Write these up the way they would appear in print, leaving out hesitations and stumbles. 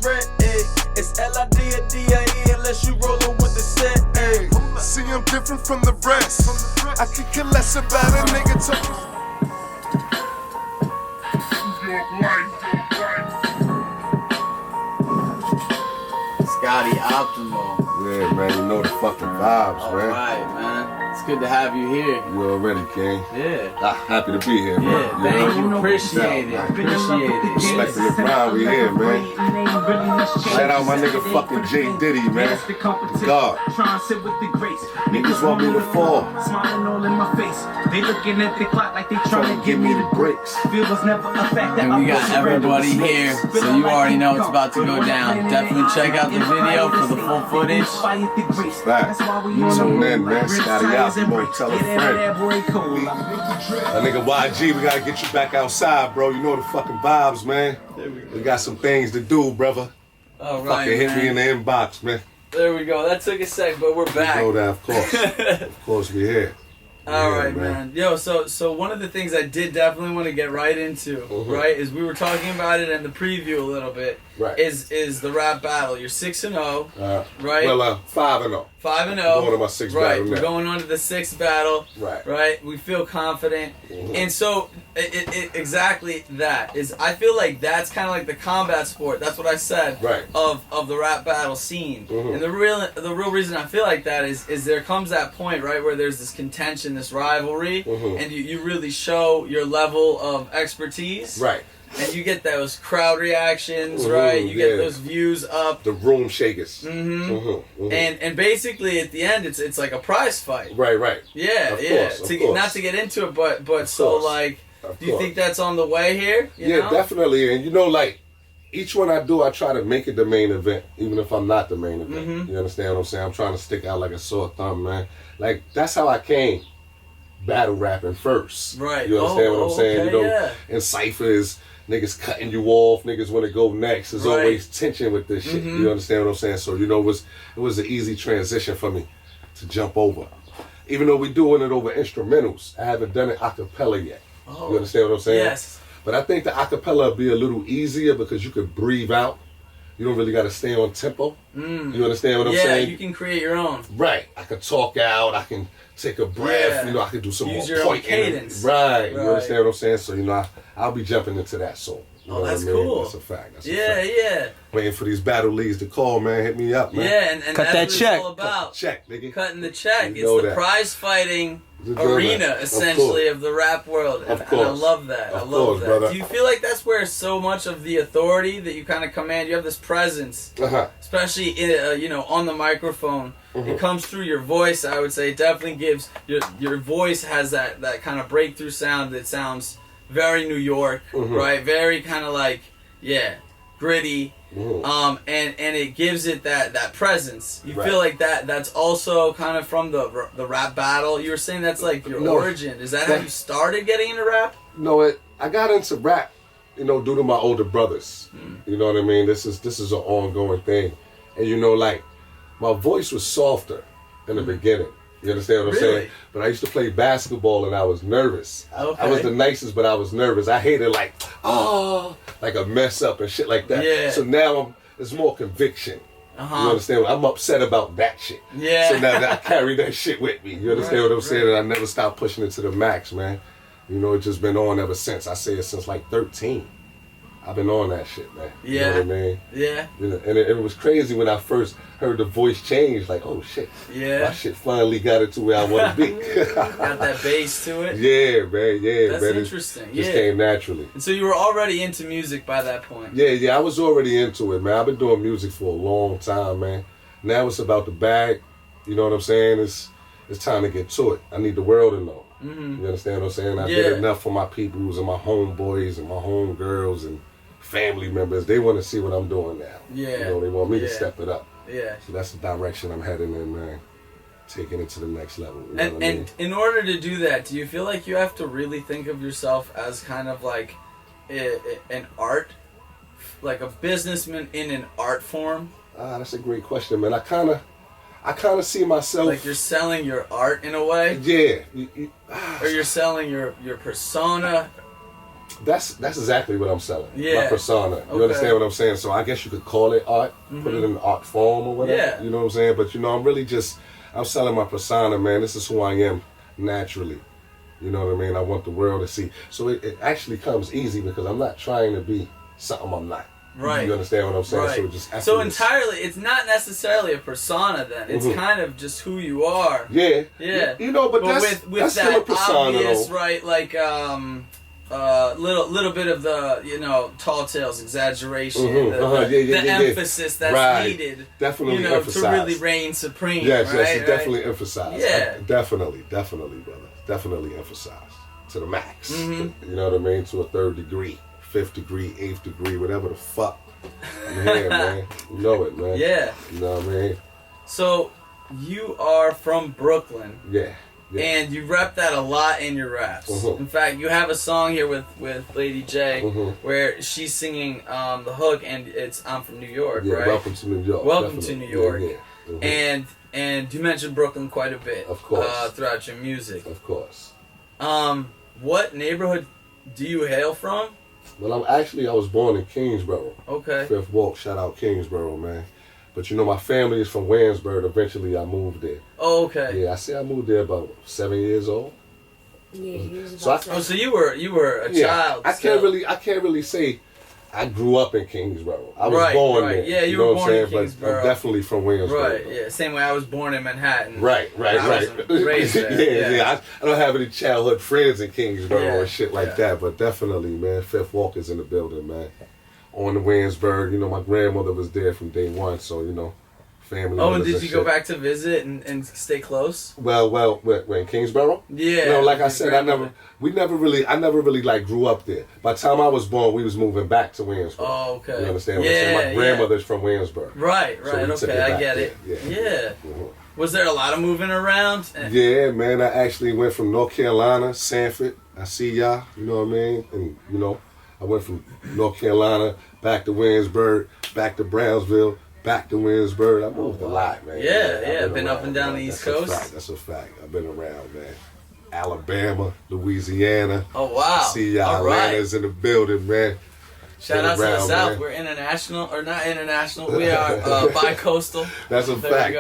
red, ayy. It's LiDorDiE unless you rollin' with the set, ayy. See, I'm different from the rest. I could care less about a nigga talking. Scotty Optimo. Yeah, man, you know the fucking vibes, man. Alright, man. It's good to have you here. You already, King. Yeah. Happy to be here, man. Yeah, thank you. Appreciate it. Appreciate it. Respecting the grind, we here, man. Shout out my nigga fucking J Diddy, man. God. Niggas want me to fall. Smiling all in my face. They looking at the clock like they trying to give me the breaks. And we got everybody here, so you already know it's about to go down. Definitely check out the video for the full footage. Facts. Tune in, man. Scotty Optimo, tell a friend. That nigga YG, we gotta get you back outside, bro. You know the fucking vibes, man. We got some things to do, brother. All right, fucking hit me in the inbox, man. There we go. That took a sec, but we're back. You know that, of course. Of course, we here. All right, man. Yo, so one of the things I did definitely want to get right into, right, is we were talking about it in the preview a little bit. Right. Is the rap battle? You're 6-0, right? Well, 5-0. 5-0. Going to my sixth battle. Right. We're going on to the sixth battle. Right. Right. We feel confident, and so it exactly that is. I feel like that's kind of like the combat sport. That's what I said. Right. Of the rap battle scene, and the real reason I feel like that is there comes that point, right, where there's this contention, this rivalry, and you really show your level of expertise. Right. And you get those crowd reactions, right? You get those views up. The room shakers. And basically at the end, it's like a prize fight. Right. Yeah, of course. Not to get into it, but so like, do you think that's on the way here? You know? Definitely. And you know, like, each one I do, I try to make it the main event, even if I'm not the main event. You understand what I'm saying? I'm trying to stick out like a sore thumb, man. Like, that's how I came battle rapping first. Right. You understand what I'm saying? Okay, you know, in ciphers, niggas cutting you off, niggas want to go next. There's always tension with this shit. You understand what I'm saying? So, you know, it was an easy transition for me to jump over. Even though we're doing it over instrumentals, I haven't done it a cappella yet. You understand what I'm saying? Yes. But I think the acapella will be a little easier because you could breathe out. You don't really got to stay on tempo. You understand what I'm saying? Yeah, you can create your own. Right. I can talk out. I can take a breath. Yeah. You know, I can do some Use more your pointing. own cadence. Right. You understand what I'm saying? So, you know, I'll be jumping into that soul. You know that's what I mean? cool. That's a fact. That's a fact. Yeah. Waiting for these battle leads to call, man. Hit me up, man. Yeah, and Cut that's that what check. it's all about. Check, nigga. Cutting the check. You know It's the that. prize fighting You know arena, that. essentially, of the rap world. And I love that. I love that. Brother. Do you feel like that's where so much of the authority that you kind of command, you have this presence, especially in, you know, on the microphone, it comes through your voice, I would say. It definitely gives, your voice has that kind of breakthrough sound that sounds very New York, right? Very kind of like, gritty. And it gives it that presence. You feel like that's also kind of from the rap battle. You were saying that's like your origin. Is that how you started getting into rap? No, I got into rap, you know, due to my older brothers. You know what I mean? This is an ongoing thing. And you know, like, my voice was softer in the beginning. You understand what I'm saying? But I used to play basketball and I was nervous. I was the nicest, but I was nervous. I hated like a mess up and shit like that. Yeah. So now there's more conviction. You understand? I'm upset about that shit. Yeah. So now I carry that shit with me. You understand what I'm saying? And I never stopped pushing it to the max, man. You know, it's just been on ever since. I say it since like 13. I've been on that shit, man. You know what I mean? Yeah. You know, and it was crazy when I first heard the voice change. Like, oh shit. Yeah. My shit finally got it to where I want to be. Got that bass to it. Yeah, man. Yeah, that's man. interesting. It just came naturally. And so you were already into music by that point. Yeah. I was already into it, man. I've been doing music for a long time, man. Now it's about the bag. You know what I'm saying? It's time to get to it. I need the world to know. You understand what I'm saying? I did enough for my peoples and my homeboys and my homegirls and family members. They want to see what I'm doing now. Yeah. You know, they want me to step it up. Yeah. So that's the direction I'm heading in, man. Taking it to the next level. You know what I mean? And in order to do that, do you feel like you have to really think of yourself as kind of like an art, like a businessman in an art form? That's a great question, man. I kind of see myself like you're selling your art in a way. Yeah. Or you're selling your persona. That's exactly what I'm selling. Yeah. My persona. You Okay. understand what I'm saying? So I guess you could call it art, put it in an art form or whatever. Yeah. You know what I'm saying? But I'm really I'm selling my persona, man. This is who I am naturally. You know what I mean? I want the world to see. So it actually comes easy because I'm not trying to be something I'm not. Right. You understand what I'm saying? Right. So it just so entirely, it's not necessarily a persona then. It's kind of just who you are. Yeah. Yeah. But that's with that's still a that persona, obvious, though. right? Like little bit of the tall tales exaggeration, the emphasis that's needed. Definitely to emphasized. really reign supreme. Yes, right? it's definitely emphasized. Yeah. Definitely, brother. Definitely emphasized to the max. Mm-hmm. You know what I mean? To a 3rd degree, 5th degree, 8th degree, whatever the fuck. Yeah, man. You know it, man. Yeah. You know what I mean? So you are from Brooklyn. Yeah. And you rep that a lot in your raps. In fact, you have a song here with Lady J where she's singing the hook, and it's "I'm from New York," right? Welcome to New York. Welcome to New York. Yeah. And you mentioned Brooklyn quite a bit, of course, throughout your music. Of course. What neighborhood do you hail from? Well, I was born in Kingsborough. Okay. 5th Walk. Shout out Kingsborough, man. But my family is from Williamsburg. Eventually, I moved there. Oh, okay. Yeah, I moved there about 7 years old. Yeah, he was about so you were a child. I can't really say I grew up in Kingsborough. I was born there. Yeah, you were born in But Kingsborough. I'm definitely from Williamsburg. Right. Yeah. Same way I was born in Manhattan. Right. I wasn't raised there. Yeah. I don't have any childhood friends in Kingsborough or shit like that. But definitely, man, 5th Walk is in the building, man. On the Williamsburg, my grandmother was there from day one, so family. Oh, and did you go back to visit and stay close? Well, when Kingsborough? Yeah. Like I said, I never really like grew up there. By the time I was born, we was moving back to Williamsburg. Oh, okay. You understand what I'm saying? My grandmother's from Williamsburg. Right. So Okay, I get it. Yeah. Was there a lot of moving around? Yeah, man. I actually went from North Carolina, Sanford. I see y'all. You know what I mean? And I went from North Carolina back to Williamsburg, back to Brownsville, back to Williamsburg. I moved a lot, man. Yeah. Been up and down the East Coast. That's a fact. I've been around, man. Alabama, Louisiana. Oh, wow. I see y'all. Atlanta's in the building, man. Shout out to the South. Man. We're international, or not international. We are bi-coastal. That's a fact,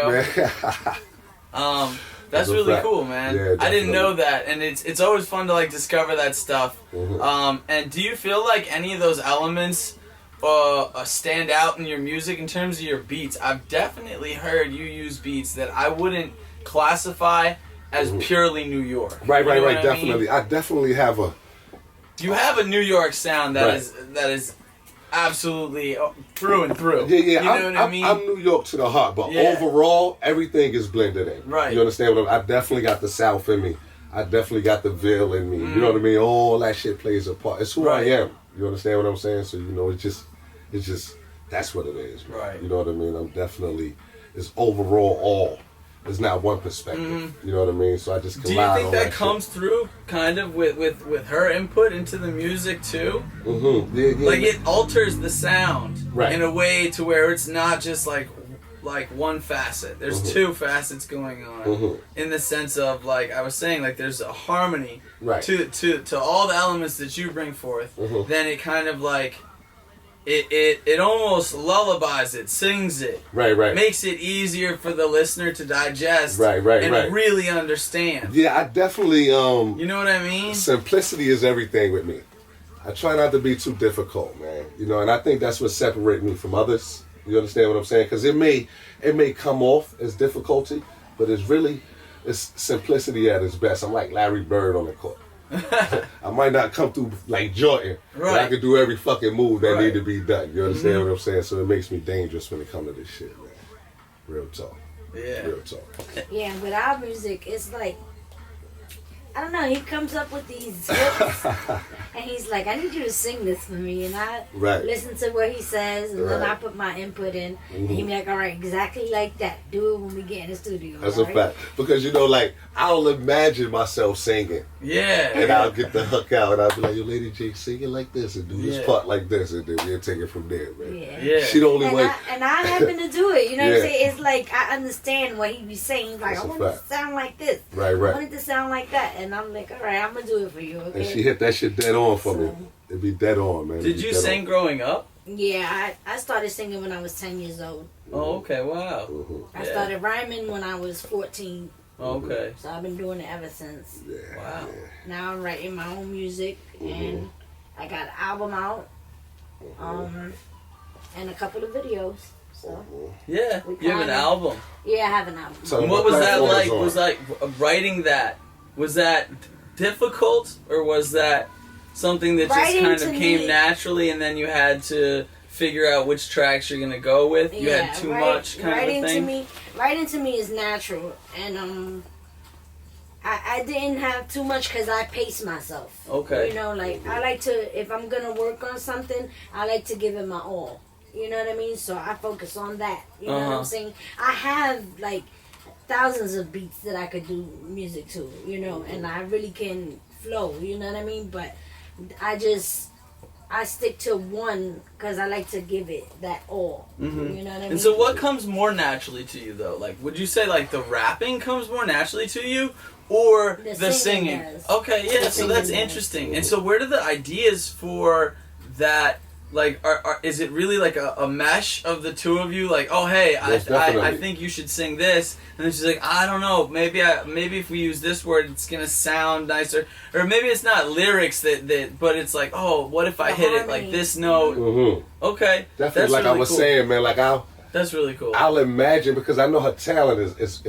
man. That's really cool, man. Yeah, I didn't know that, and it's always fun to discover that stuff. And do you feel like any of those elements stand out in your music in terms of your beats? I've definitely heard you use beats that I wouldn't classify as purely New York. Right. Definitely. I definitely have a. You have a New York sound that is absolutely through and through. Yeah. You know what I mean? I'm New York to the heart, but overall, everything is blended in. Right. You understand what I definitely got the South in me. I definitely got the Ville in me. You know what I mean? All that shit plays a part. It's who I am. You understand what I'm saying? So it's just that's what it is. Man. Right. You know what I mean? I'm definitely it's overall all. It's not one perspective. You know what I mean? So I just collide. Do you think that comes through kind of with her input into the music too? Yeah. Like it alters the sound in a way to where it's not just like one facet. There's two facets going on in the sense of I was saying there's a harmony to all the elements that you bring forth. Then it kind of it almost lullabies it, sings it, makes it easier for the listener to digest, and really understand. Yeah, I definitely you know what I mean? Simplicity is everything with me. I try not to be too difficult, man. And I think that's what separates me from others. You understand what I'm saying? Because it may come off as difficulty, but it's simplicity at its best. I'm like Larry Bird on the court. I might not come through like Jordan, but I can do every fucking move that need to be done. You understand what I'm saying? So it makes me dangerous when it comes to this shit, man. Real talk. Yeah. Real talk. Yeah, with our music, it's I don't know, he comes up with these hooks, and he's like, I need you to sing this for me, and I listen to what he says, and then I put my input in, and he be like, all right, exactly like that. Do it when we get in the studio. That's a fact. Because, I'll imagine myself singing. Yeah. And I'll get the hook out, and I'll be like, yo, Lady J, sing it like this, and do this part like this, and then we'll take it from there, man. Yeah. She the only one. And I happen to do it, you know what I'm saying? It's like, I understand what he be saying. Like, I want it to sound like this. Right. I want it to sound like that. And I'm like, all right, I'm going to do it for you, okay? And she hit that shit dead on for me. It'd be dead on, man. Did you sing growing up? Yeah, I started singing when I was 10 years old. Oh, okay, wow. I started rhyming when I was 14. Okay. So I've been doing it ever since. Yeah. Wow. Now I'm writing my own music, and I got an album out, and a couple of videos. So yeah, you have an album. Yeah, I have an album. So and what was that like? Was like writing that? Was that difficult, or was that something that just kind of came naturally, and then you had to figure out which tracks you're gonna go with? You had too much kind of thing. Writing to me is natural, and I didn't have too much because I pace myself. Okay. You know, like I like to, if I'm gonna work on something, I like to give it my all. You know what I mean? So I focus on that. You know what I'm saying? I have like thousands of beats that I could do music to, you know, and I really can flow. You know what I mean? But I stick to one because I like to give it that all. You know what I mean? And so what comes more naturally to you, though? Like, would you say, like, the rapping comes more naturally to you, or the singing? Okay, yeah, so that's interesting. And so where do the ideas for that, like, is it really like a mesh of the two of you? Like, oh, hey, I think you should sing this. And then she's like, I don't know, maybe if we use this word, it's going to sound nicer. Or maybe it's not lyrics, but it's like, oh, what if I hit it like this note? Okay. Definitely, that's like really I was cool. saying, man, like that's really cool. I'll imagine, because I know her talent is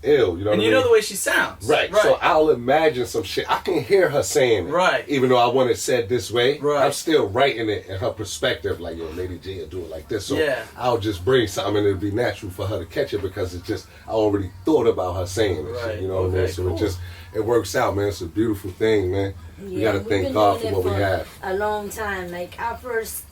ill, you know what I mean? And you know the way she sounds. Right. So I'll imagine some shit. I can hear her saying it. Right. Even though I want it said this way. Right. I'm still writing it in her perspective, like, yo, Lady J will do it like this. So I'll just bring something and it'll be natural for her to catch it, because it's just, I already thought about her saying it. Shit, you know what I mean? So it works out, man. It's a beautiful thing, man. We gotta thank God for what we have. A long time. Like our first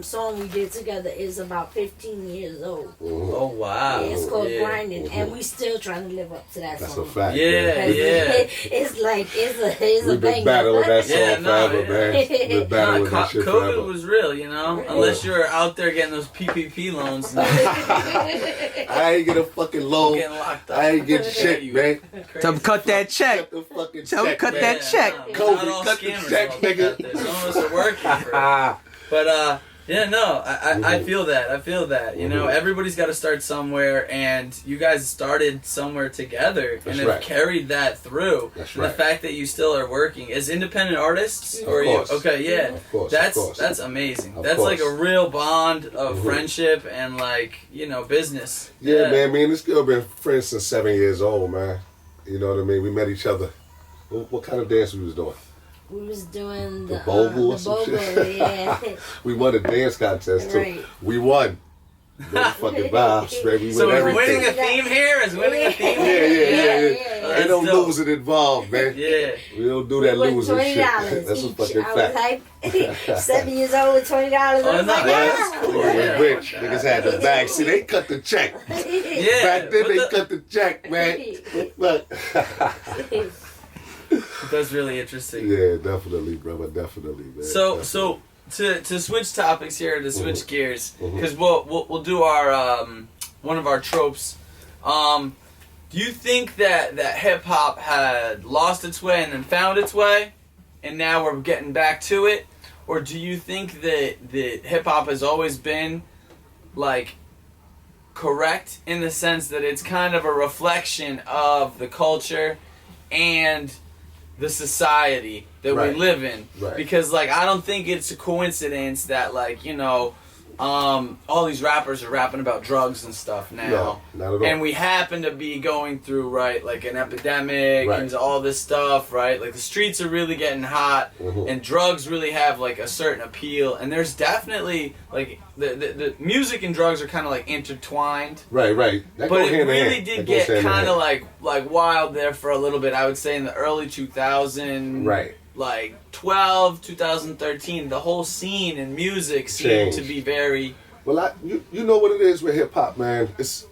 song we did together is about 15 years old. Oh wow! Yeah, it's called Grinding, and we still trying to live up to that song. That's a fact. Yeah. It's like it's a We've been battling that song forever, man. We've been battling that shit COVID forever. was real, you know. Unless you're out there getting those PPP loans. I ain't get a fucking loan. Getting locked up. I ain't getting shit, man. Tell them cut that check. Tell them cut that check. COVID, cut the check, nigga. Some of us are working for it. But yeah, no, I feel that. I feel that. You know, everybody's got to start somewhere, and you guys started somewhere together, and have carried that through. That's and right. the fact that you still are working as independent artists, or course. you? Okay, yeah. Of course. That's amazing. That's like a real bond of friendship and like business. Yeah, man. Me and this girl been friends since 7 years old, man. You know what I mean? We met each other. What kind of dance we was doing? We was doing the Bogle or the some Bogle, shit. yeah. We won a dance contest too. Right. We won. Motherfucking vibes, man. We So win is everything. winning a theme here? Is winning a theme? Yeah. Ain't no dope. losing involved, man. Yeah. We don't do that With losing shit. $20 That's a each. fucking I fact. was like 7 years old with $20. I was no, like, that's cool. Niggas Yeah. was rich. Niggas had the bag. See, they cut the check. Yeah. Back then, they cut the check, man. Look. That's really interesting. Yeah, definitely, brother. Definitely, man. So to switch topics here, to switch gears, because we'll do our one of our tropes. Do you think that hip hop had lost its way and then found its way, and now we're getting back to it, or do you think that hip hop has always been like correct in the sense that it's kind of a reflection of the culture and the society that we live in? Because like I don't think it's a coincidence that like all these rappers are rapping about drugs and stuff now. No, not at all. And we happen to be going through like an epidemic and all this stuff, right? Like the streets are really getting hot, and drugs really have like a certain appeal. And there's definitely like the music and drugs are kind of like intertwined. Right. That But go it hand in really hand. did That goes get hand in kind of hand. like wild there for a little bit. I would say in the early 2000s. Right. Like 2013, the whole scene in music seemed to be very. Well, you know what it is with hip hop, man. It's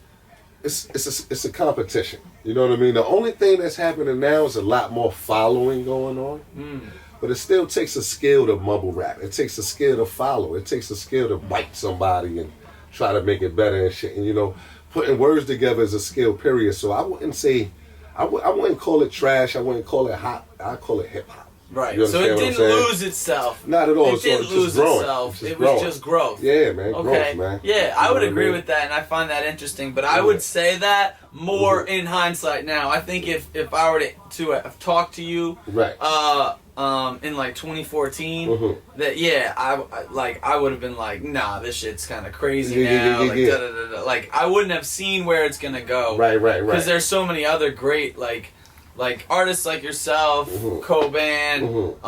a competition. You know what I mean? The only thing that's happening now is a lot more following going on. But it still takes a skill to mumble rap. It takes a skill to follow. It takes a skill to bite somebody and try to make it better and shit. And putting words together is a skill, period. So I wouldn't say, I wouldn't call it trash. I wouldn't call it hot. I call it hip hop. Right. So it didn't lose itself. Not at all. It didn't lose itself. It was just growth. Yeah, man. Okay. Growth, man. Yeah, I would agree with that, and I find that interesting. But I would say that more in hindsight now. I think if I were to have talked to you, right, in like 2014, that I would have been like, nah, this shit's kind of crazy now. Like, da, da, da, da. Like I wouldn't have seen where it's gonna go. Right. Because there's so many other great like artists like yourself, Coban,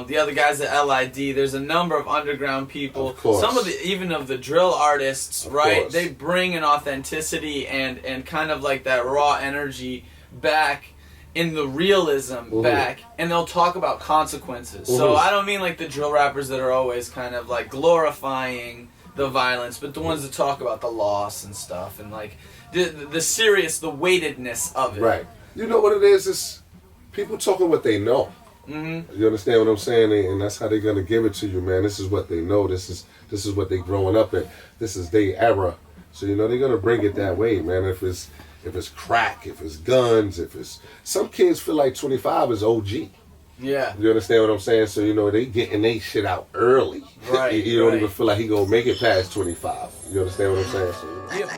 the other guys at LiDorDiE. There's a number of underground people. Of course. Some of the drill artists, right? They bring an authenticity and kind of like that raw energy back, in the realism back, and they'll talk about consequences. So I don't mean like the drill rappers that are always kind of like glorifying the violence, but the ones that talk about the loss and stuff, and like the serious, the weightedness of it. Right. You know what it is? It's people talking what they know. You understand what I'm saying? And that's how they're gonna give it to you, man. This is what they know. This is what they growing up in. This is their era. So you know they're gonna bring it that way, man. If it's crack, if it's guns, if it's some kids feel like 25 is OG. Yeah. You understand what I'm saying? So you know they getting they shit out early. Right. You don't even feel like he gonna make it past 25. You understand what I'm saying? So, you know.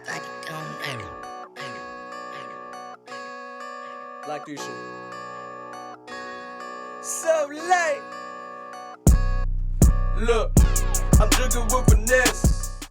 Like this shit. So late. Look, I'm drinking with finesse.